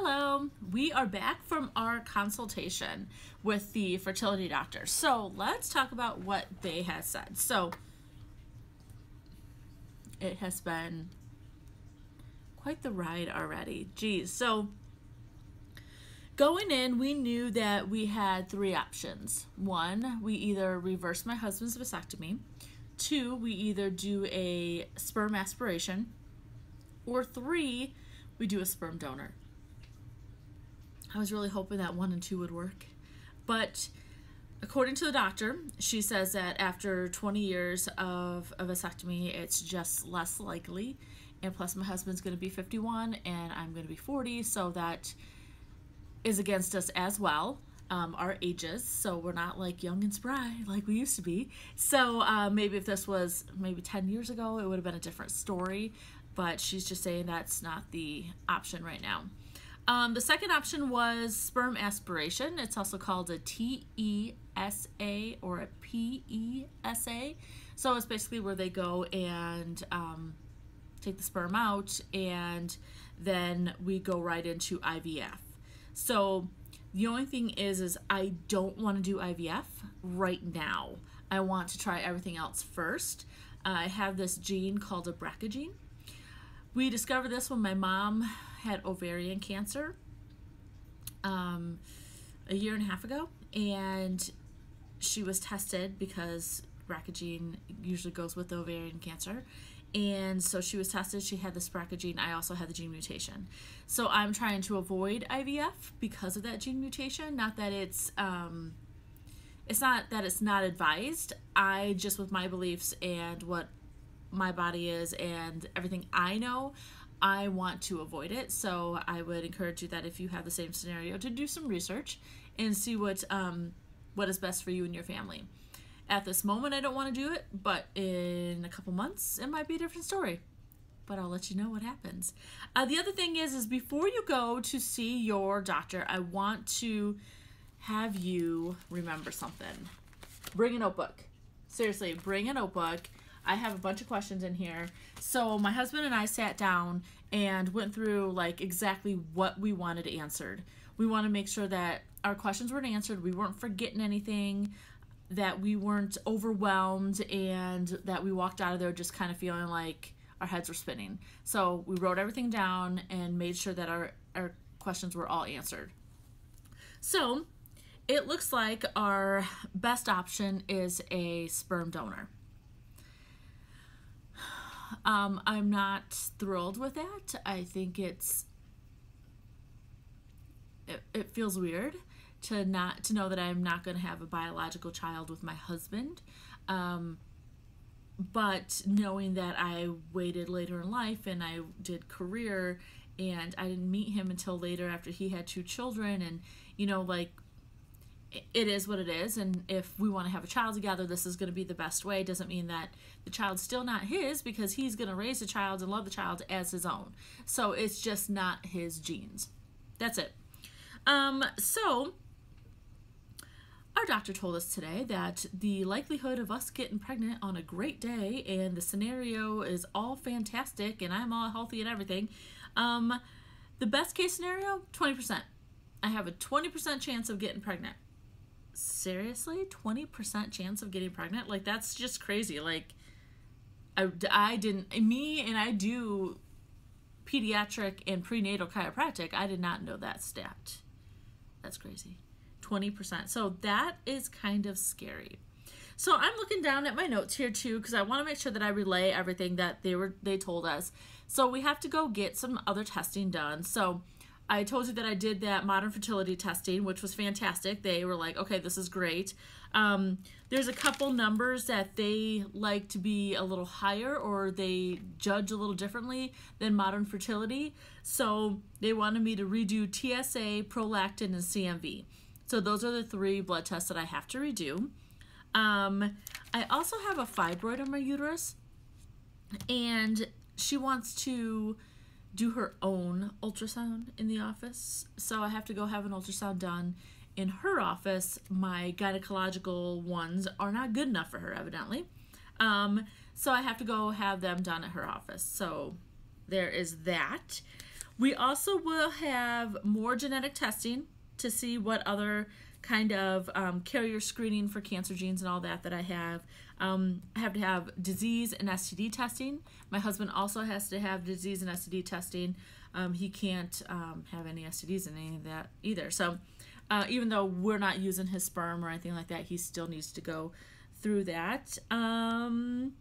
Hello, we are back from our consultation with the fertility doctor. So let's talk about what they have said. So it has been quite the ride already. Geez. So going in, we knew that we had three options. One, we either reverse my husband's vasectomy. Two, we either do a sperm aspiration. Or three, we do a sperm donor. I was really hoping that 1 and 2 would work. But according to the doctor, she says that after 20 years of a vasectomy, it's just less likely. And plus my husband's going to be 51 and I'm going to be 40, so that is against us as well, our ages. So we're not like young and spry like we used to be. So maybe if this was maybe 10 years ago, it would have been a different story. But she's just saying that's not the option right now. The second option was sperm aspiration. It's also called a TESA or a PESA. So it's basically where they go and take the sperm out, and then we go right into IVF. So the only thing is I don't want to do IVF right now. I want to try everything else first. I have this gene called a BRCA gene. We discovered this when my mom had ovarian cancer a year and a half ago, and she was tested because BRCA gene usually goes with the ovarian cancer, and so she was tested. She had this BRCA gene. I also had the gene mutation. So I'm trying to avoid IVF because of that gene mutation. Not that it's not that it's not advised. I just, with my beliefs and what my body is and everything I know, I want to avoid it. So I would encourage you that if you have the same scenario, to do some research and see what is best for you and your family. At this moment, I don't want to do it, but in a couple months, it might be a different story. But I'll let you know what happens. The other thing is before you go to see your doctor, I want to have you remember something. Bring a notebook. Seriously, bring a notebook. I have a bunch of questions in here. So my husband and I sat down and went through like exactly what we wanted answered. We want to make sure that our questions were answered, we weren't forgetting anything, that we weren't overwhelmed, and that we walked out of there just kind of feeling like our heads were spinning. So we wrote everything down and made sure that our questions were all answered. So it looks like our best option is a sperm donor. I'm not thrilled with that. I think it feels weird to know that I'm not going to have a biological child with my husband. But knowing that I waited later in life and I did career and I didn't meet him until later after he had 2 children, and you know, like, it is what it is, and if we want to have a child together, this is going to be the best way. Doesn't mean that the child's still not his, because he's going to raise the child and love the child as his own. So it's just not his genes. That's it. So our doctor told us today that the likelihood of us getting pregnant on a great day, and the scenario is all fantastic and I'm all healthy and everything, the best case scenario, 20%. I have a 20% chance of getting pregnant. Seriously? 20% chance of getting pregnant? Like, that's just crazy. Like, I do pediatric and prenatal chiropractic. I did not know that stat. That's crazy. 20%. So that is kind of scary. So I'm looking down at my notes here too, because I want to make sure that I relay everything that they told us. So we have to go get some other testing done. So I told you that I did that modern fertility testing, which was fantastic. They were like, okay, this is great. There's a couple numbers that they like to be a little higher, or they judge a little differently than modern fertility. So they wanted me to redo TSA, prolactin, and CMV. So those are the 3 blood tests that I have to redo. I also have a fibroid on my uterus, and she wants to do her own ultrasound in the office. So I have to go have an ultrasound done in her office. My gynecological ones are not good enough for her, evidently. So I have to go have them done at her office. So there is that. We also will have more genetic testing to see what other kind of carrier screening for cancer genes and all that I have. I have to have disease and STD testing. My husband also has to have disease and STD testing. He can't have any STDs and any of that either. So even though we're not using his sperm or anything like that, he still needs to go through that. Oh,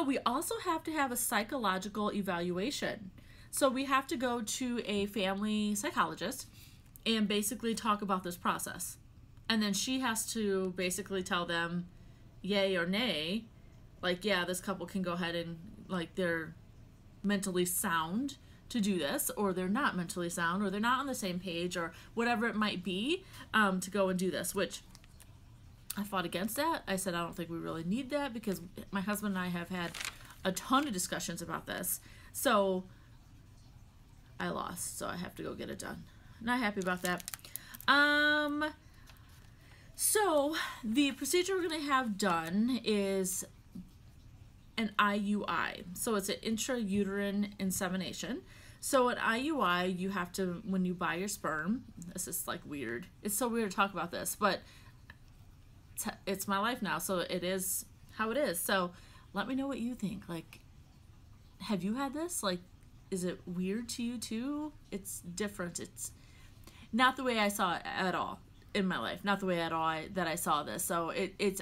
we also have to have a psychological evaluation. So we have to go to a family psychologist and basically talk about this process. And then she has to basically tell them yay or nay. Like, yeah, this couple can go ahead and, like, they're mentally sound to do this, or they're not mentally sound, or they're not on the same page, or whatever it might be, to go and do this, which I fought against that. I said, I don't think we really need that, because my husband and I have had a ton of discussions about this. So I lost, so I have to go get it done. Not happy about that. So the procedure we're going to have done is an IUI. So it's an intrauterine insemination. So an IUI, you have to, when you buy your sperm, this is like weird. It's so weird to talk about this, but it's my life now, so it is how it is. So let me know what you think. Like, have you had this? Like, is it weird to you too? It's different. It's not the way I saw it at all in my life. Not the way at all that I saw this. So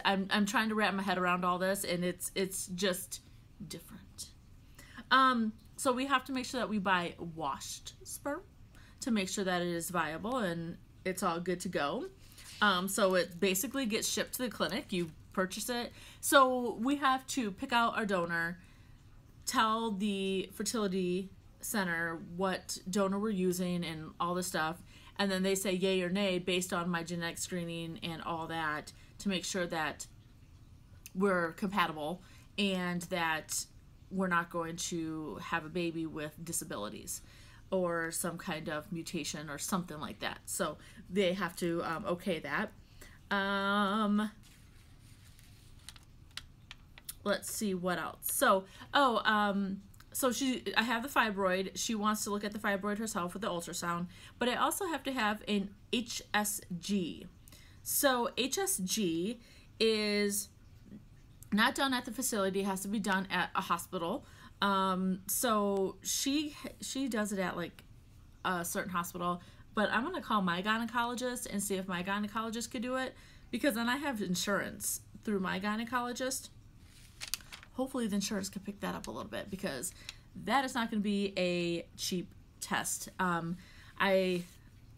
I'm trying to wrap my head around all this, and it's just different. So we have to make sure that we buy washed sperm to make sure that it is viable and it's all good to go. So it basically gets shipped to the clinic. You purchase it. So we have to pick out our donor, tell the fertility center what donor we're using and all this stuff, and then they say yay or nay based on my genetic screening and all that to make sure that we're compatible and that we're not going to have a baby with disabilities or some kind of mutation or something like that. So they have to okay that. Let's see what else. So, so I have the fibroid. She wants to look at the fibroid herself with the ultrasound, but I also have to have an HSG. So HSG is not done at the facility. It has to be done at a hospital. So she does it at like a certain hospital, but I'm going to call my gynecologist and see if my gynecologist could do it, because then I have insurance through my gynecologist. Hopefully the insurance can pick that up a little bit, because that is not going to be a cheap test. I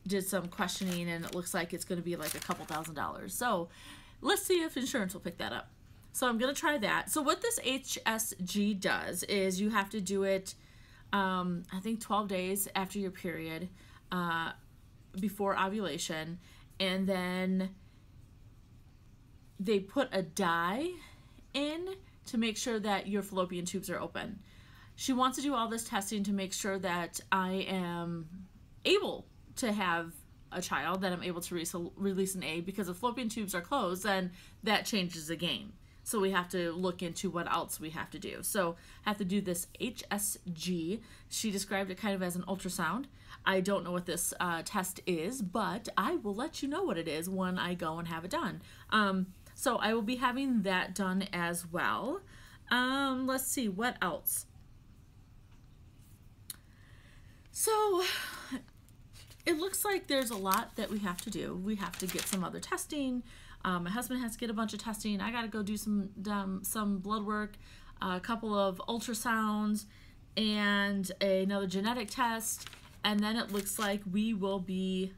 did some questioning and it looks like it's going to be like a couple $1,000s. So let's see if insurance will pick that up. So I'm going to try that. So what this HSG does is you have to do it, I think 12 days after your period, before ovulation, and then they put a dye in to make sure that your fallopian tubes are open. She wants to do all this testing to make sure that I am able to have a child, that I'm able to release an egg, because if fallopian tubes are closed, then that changes the game. So we have to look into what else we have to do. So I have to do this HSG. She described it kind of as an ultrasound. I don't know what this test is, but I will let you know what it is when I go and have it done. So I will be having that done as well. Let's see, what else? So it looks like there's a lot that we have to do. We have to get some other testing. My husband has to get a bunch of testing. I got to go do some blood work, a couple of ultrasounds, and another genetic test. And then it looks like we will be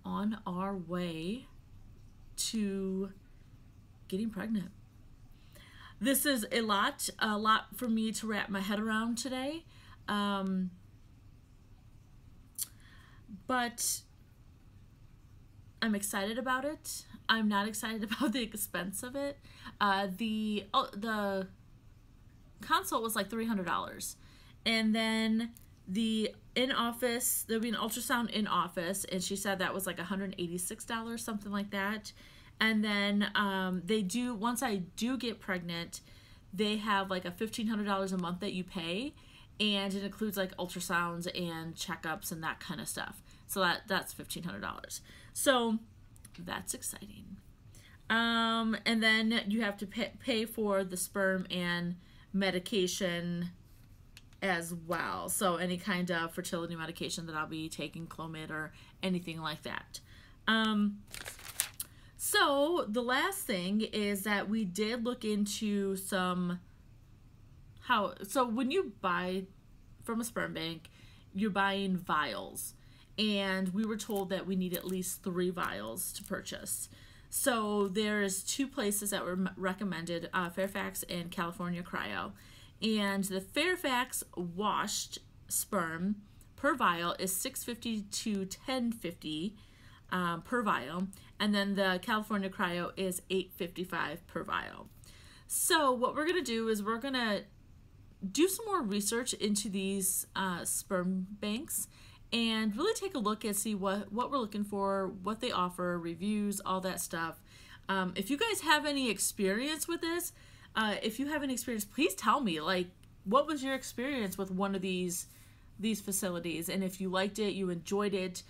on our way to getting pregnant. This is a lot for me to wrap my head around today. But I'm excited about it. I'm not excited about the expense of it. The consult was like $300, and then there'll be an ultrasound in office, and she said that was like $186, something like that. And then once I do get pregnant, they have like a $1,500 a month that you pay, and it includes like ultrasounds and checkups and that kind of stuff. So that's $1,500. So that's exciting. And then you have to pay for the sperm and medication as well. So any kind of fertility medication that I'll be taking, Clomid or anything like that. So the last thing is that we did look into so when you buy from a sperm bank, you're buying vials, and we were told that we need at least 3 vials to purchase. So there's 2 places that were recommended, Fairfax and California Cryo. And the Fairfax washed sperm per vial is $6.50 to $10.50 per vial. And then the California Cryo is $8.55 per vial. So what we're going to do is we're going to do some more research into these sperm banks and really take a look and see what we're looking for, what they offer, reviews, all that stuff. If you guys have any experience with this, if you have any experience, please tell me, like, what was your experience with one of these facilities? And if you liked it, you enjoyed it,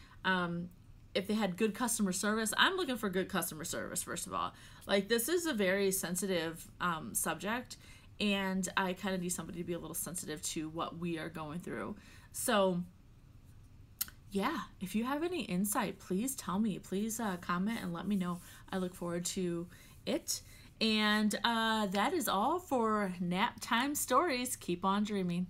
if they had good customer service. I'm looking for good customer service, first of all. Like, this is a very sensitive subject, and I kind of need somebody to be a little sensitive to what we are going through. So yeah, if you have any insight, please tell me. Please comment and let me know. I look forward to it. And that is all for Nap Time Stories. Keep on dreaming.